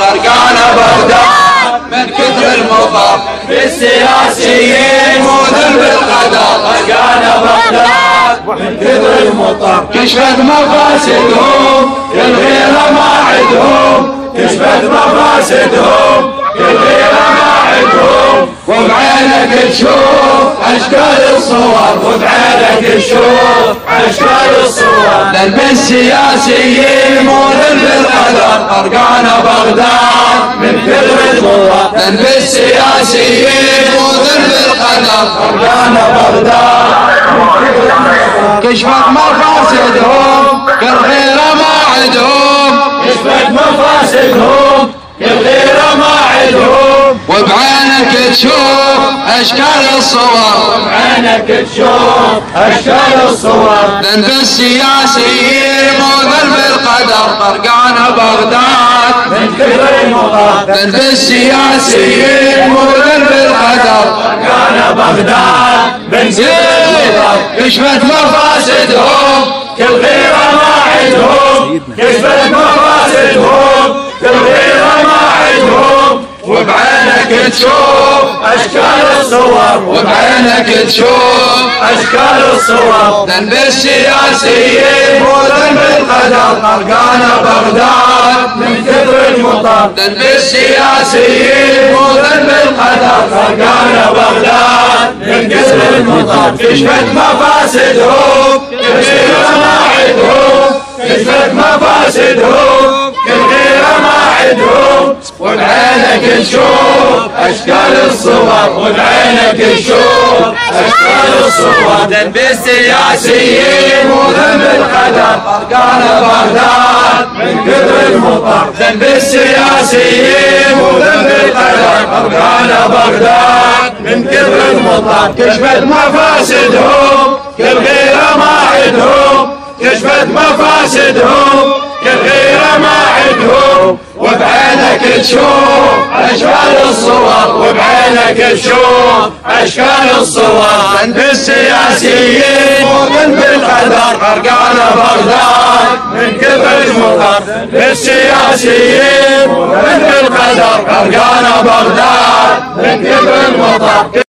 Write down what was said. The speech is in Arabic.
غرقان بغداد من كثر المطر بالسياسيين وذنب القدر غرقان بغداد من كثر المطر كشفت مفاسدهم الغيرة ما عدهم كشفت مفاسدهم الغيرة ما عدهم وبعينك تشوف اشكال الصور وبعينك تشوف اشكال الصور ذنب السياسيين وذنب القدر غرقان بغداد من كثر المطر ذنب السياسيين وذنب القدر غرقان بغداد كشفت مفاسدهم كالغيرة ما عدهم كشفت مفاسدهم كالغيرة ما عدهم وبعينك تشوف اشكال الصور وبعينك تشوف اشكال الصور ذنب السياسيين وذنب القدر غرقان بغداد من كثر المطر ذنب السياسيين وذنب القدر غرقان بغداد من كثر المطر كشفت مفاسدهم كالغيرة ما عدهم كشفت مفاسدهم كالغيرة ما عدهم وبعينك تشوف اشكال الصور وبعينك تشوف اشكال الصور ذنب السياسيين وذنب القدر غرقان بغداد من كثر المطر ذنب السياسيين وذنب القدر غرقان بغداد من كثر المطر كشفت مفاسدهم كالغيرة ما عدهم كشفت مفاسدهم كالغيرة ما عدهم وبعينك تشوف اشكال الصور وبعينك تشوف اشكال الصور ذنب السياسيين وذنب القدر غرقان بغداد من كثر المطر ذنب السياسيين وذنب القدر غرقان بغداد من كثر المطر كشفت مفاسدهم كالغيرة ما عدهم كشفت مفاسدهم كالغيرة ما عدهم وبعينك تشوف اشكال الصور وبعينك تشوف اشكال الصور ذنب السياسيين وذنب القدر غرقان بغداد من كثر المطر ذنب السياسيين وذنب القدر غرقان بغداد من كثر المطر